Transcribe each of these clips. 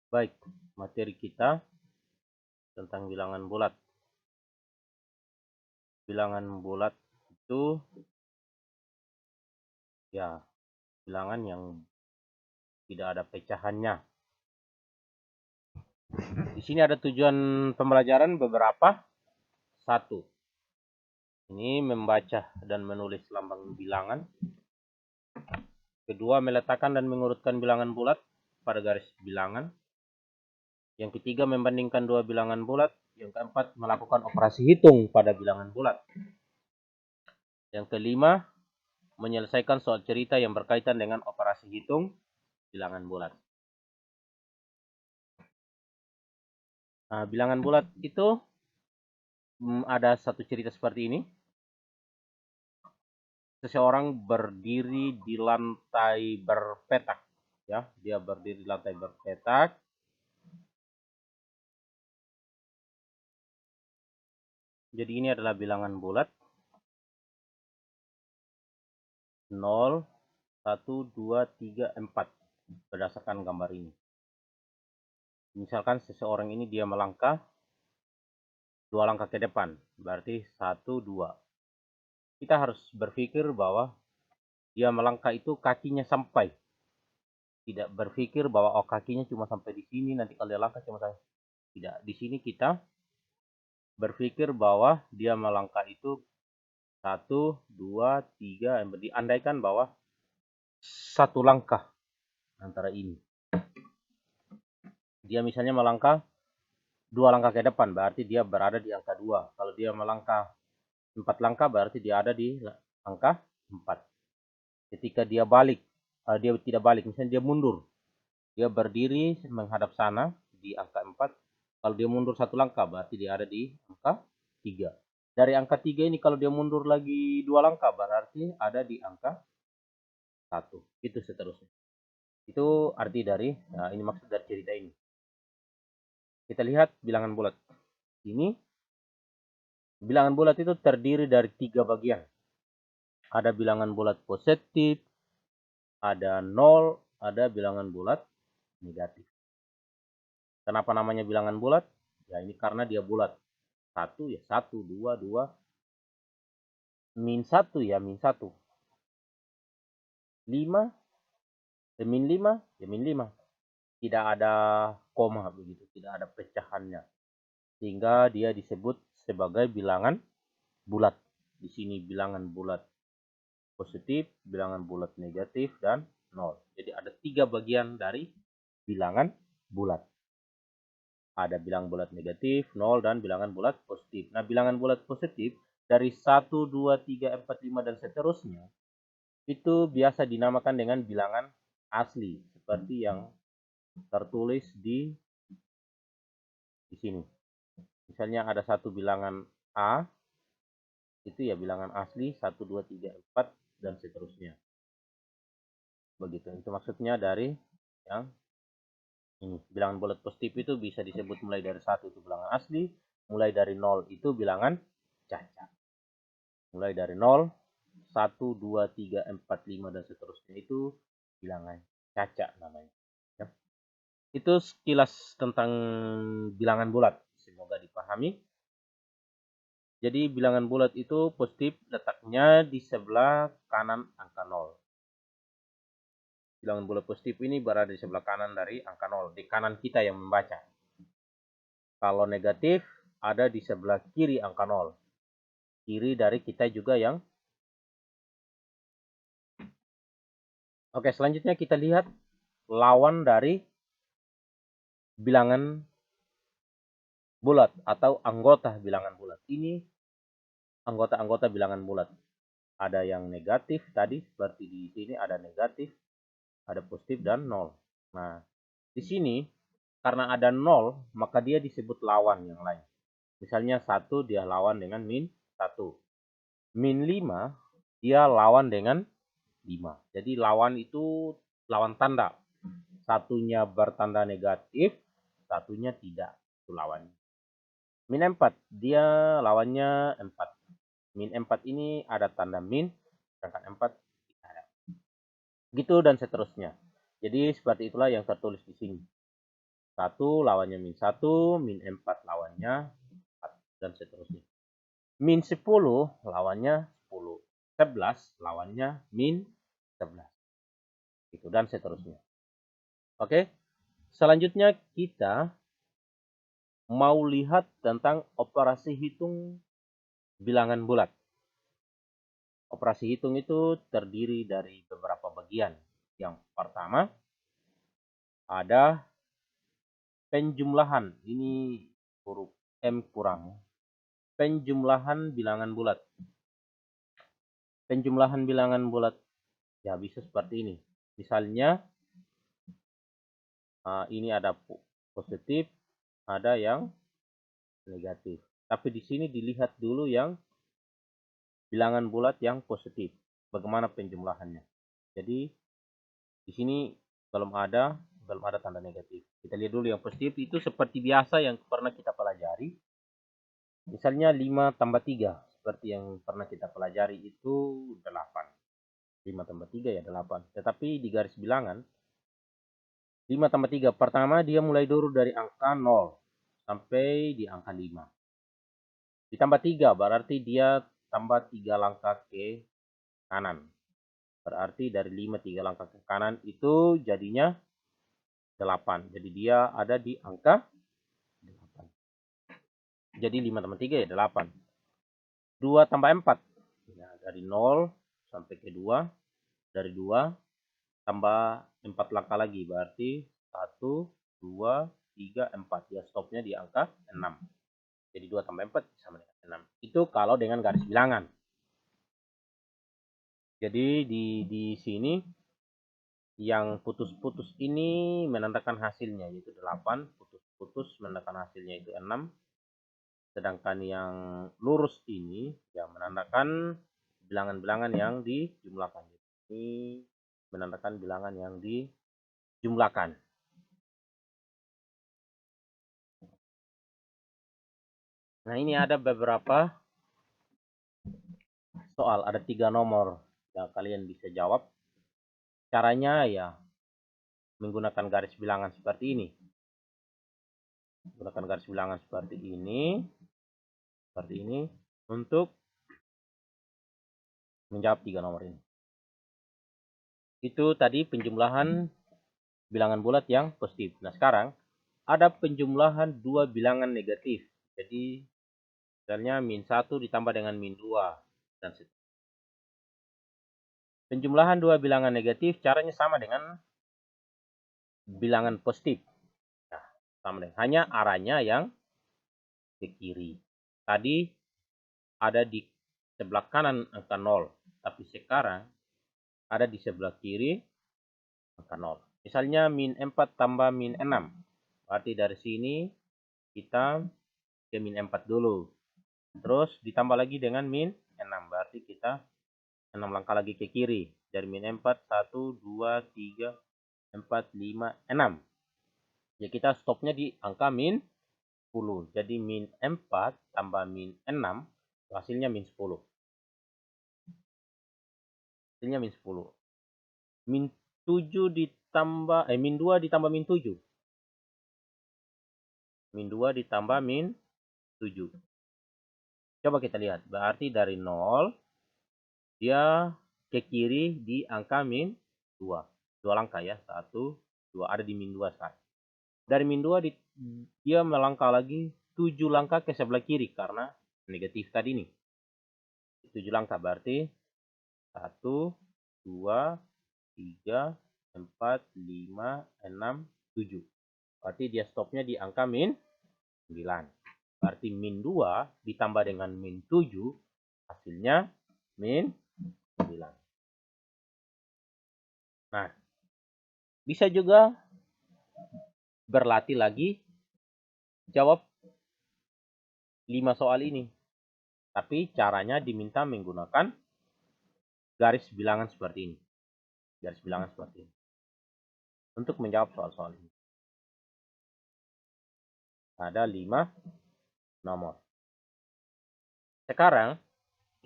Baik, materi kita tentang bilangan bulat. Bilangan bulat itu ya bilangan yang tidak ada pecahannya. Di sini ada tujuan pembelajaran beberapa. Satu, ini membaca dan menulis lambang bilangan. Kedua, meletakkan dan mengurutkan bilangan bulat pada garis bilangan. Yang ketiga, membandingkan dua bilangan bulat. Yang keempat, melakukan operasi hitung pada bilangan bulat. Yang kelima, menyelesaikan soal cerita yang berkaitan dengan operasi hitung bilangan bulat. Nah, bilangan bulat itu ada satu cerita seperti ini. Seseorang berdiri di lantai berpetak. Ya, dia berdiri di lantai berpetak. Jadi ini adalah bilangan bulat. 0, 1, 2, 3, 4. Berdasarkan gambar ini. Misalkan seseorang ini dia melangkah 2 langkah ke depan. Berarti 1, 2. Kita harus berpikir bahwa dia melangkah itu kakinya sampai. Tidak berpikir bahwa oh kakinya cuma sampai di sini, nanti kalau dia langkah cuma sampai. Tidak. Di sini kita berpikir bahwa dia melangkah itu 1, 2, 3. Diandaikan bahwa satu langkah antara ini. Dia misalnya melangkah 2 langkah ke depan, berarti dia berada di angka 2. Kalau dia melangkah 4 langkah, berarti dia ada di angka 4. Ketika dia balik, dia tidak balik, misalnya dia mundur. Dia berdiri menghadap sana di angka 4. Kalau dia mundur 1 langkah, berarti dia ada di angka 3. Dari angka 3 ini kalau dia mundur lagi 2 langkah, berarti ada di angka 1. Itu seterusnya. Itu arti dari, nah ini maksud dari cerita ini. Kita lihat bilangan bulat. Ini bilangan bulat itu terdiri dari 3 bagian. Ada bilangan bulat positif, ada 0, ada bilangan bulat negatif. Kenapa namanya bilangan bulat? Ya ini karena dia bulat. 1 ya 1, 2, 2. Min 1 ya min 1. 5, ya min 5, ya min 5. Tidak ada koma begitu, tidak ada pecahannya. Sehingga dia disebut sebagai bilangan bulat. Di sini bilangan bulat positif, bilangan bulat negatif, dan 0. Jadi ada 3 bagian dari bilangan bulat. Ada bilangan bulat negatif, 0, dan bilangan bulat positif. Nah, bilangan bulat positif dari 1, 2, 3, 4, 5, dan seterusnya itu biasa dinamakan dengan bilangan asli. Seperti yang tertulis di sini. Misalnya ada satu bilangan A, itu ya bilangan asli 1, 2, 3, 4, dan seterusnya. Begitu, itu maksudnya dari yang ini. Bilangan bulat positif itu bisa disebut mulai dari 1 itu bilangan asli, mulai dari 0 itu bilangan cacat. Mulai dari 0, 1, 2, 3, 4, 5, dan seterusnya itu bilangan cacat namanya. Ya. Itu sekilas tentang bilangan bulat. Semoga dipahami. Jadi bilangan bulat itu positif letaknya di sebelah kanan angka 0. Bilangan bulat positif ini berada di sebelah kanan dari angka 0. Di kanan kita yang membaca. Kalau negatif ada di sebelah kiri angka 0. Kiri dari kita juga yang. Oke, selanjutnya kita lihat lawan dari bilangan bulat atau anggota bilangan bulat. Ini anggota-anggota bilangan bulat. Ada yang negatif tadi, seperti di sini ada negatif, ada positif, dan 0. Nah, di sini karena ada 0, maka dia disebut lawan yang lain. Misalnya 1 dia lawan dengan min 1. Min 5 dia lawan dengan 5. Jadi lawan itu lawan tanda. Satunya bertanda negatif, satunya tidak. Itu lawannya. Min 4, dia lawannya 4. Min 4 ini ada tanda min, sedangkan 4 tidak ada. Gitu dan seterusnya. Jadi seperti itulah yang tertulis di sini. 1 lawannya min 1, min 4 lawannya 4, dan seterusnya. Min 10 lawannya 10, 11 lawannya min 11. Gitu, dan seterusnya. Oke, selanjutnya kita mau lihat tentang operasi hitung bilangan bulat. Operasi hitung itu terdiri dari beberapa bagian. Yang pertama ada penjumlahan. Ini huruf M kurang. Penjumlahan bilangan bulat. Penjumlahan bilangan bulat ya bisa seperti ini. Misalnya ini ada positif, ada yang negatif. Tapi di sini dilihat dulu yang bilangan bulat yang positif. Bagaimana penjumlahannya. Jadi di sini belum ada tanda negatif. Kita lihat dulu yang positif itu seperti biasa yang pernah kita pelajari. Misalnya 5 tambah 3. Seperti yang pernah kita pelajari itu 8. 5 tambah 3 ya 8. Tetapi di garis bilangan 5 tambah 3. Pertama dia mulai dulu dari angka 0 sampai di angka 5. Ditambah 3 berarti dia tambah 3 langkah ke kanan. Berarti dari 5 3 langkah ke kanan itu jadinya 8. Jadi dia ada di angka 8. Jadi 5 tambah 3 ya 8. 2 tambah 4. Ya, dari 0 sampai ke 2. Dari 2 tambah 4 langkah lagi. Berarti 1, 2, 3, 4. Ya stopnya di angka 6. Jadi 2 tambah 4 sama dengan 6. Itu kalau dengan garis bilangan. Jadi di sini yang putus-putus ini menandakan hasilnya yaitu 8. Putus-putus menandakan hasilnya itu 6. Sedangkan yang lurus ini ya menandakan bilangan-bilangan yang dijumlahkan. Ini menandakan bilangan yang dijumlahkan. Nah ini ada beberapa soal, ada 3 nomor yang kalian bisa jawab. Caranya ya menggunakan garis bilangan seperti ini. Menggunakan garis bilangan seperti ini untuk menjawab 3 nomor ini. Itu tadi penjumlahan bilangan bulat yang positif. Nah sekarang ada penjumlahan 2 bilangan negatif. Jadi misalnya min 1 ditambah dengan min 2 dan seterusnya. Penjumlahan 2 bilangan negatif caranya sama dengan bilangan positif. Nah, sama dengan hanya arahnya yang ke kiri. Tadi ada di sebelah kanan angka 0, tapi sekarang ada di sebelah kiri angka 0. Misalnya min 4 tambah min 6. Berarti dari sini kita ke min 4 dulu. Terus ditambah lagi dengan min 6. Berarti kita 6 langkah lagi ke kiri. Dari min 4, 1, 2, 3, 4, 5, 6. Ya kita stopnya di angka min 10. Jadi min 4 tambah min 6. Hasilnya min 10. Hasilnya min 10. Min 7 ditambah, min 2 ditambah min 7. Min 2 ditambah min 7. Coba kita lihat. Berarti dari 0, dia ke kiri di angka min 2. 2 langkah ya. 1, 2. Ada di min 2 sekarang. Dari min 2, dia melangkah lagi 7 langkah ke sebelah kiri. Karena negatif tadi nih. 7 langkah berarti 1, 2, 3, 4, 5, 6, 7. Berarti dia stopnya di angka min 9. Berarti min 2 ditambah dengan min 7. Hasilnya min 9. Nah, bisa juga berlatih lagi jawab 5 soal ini. Tapi caranya diminta menggunakan garis bilangan seperti ini. Garis bilangan seperti ini. Untuk menjawab soal-soal ini. Ada 5 nomor. Sekarang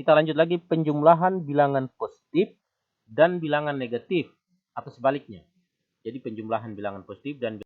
kita lanjut lagi penjumlahan bilangan positif dan bilangan negatif atau sebaliknya. Jadi penjumlahan bilangan positif dan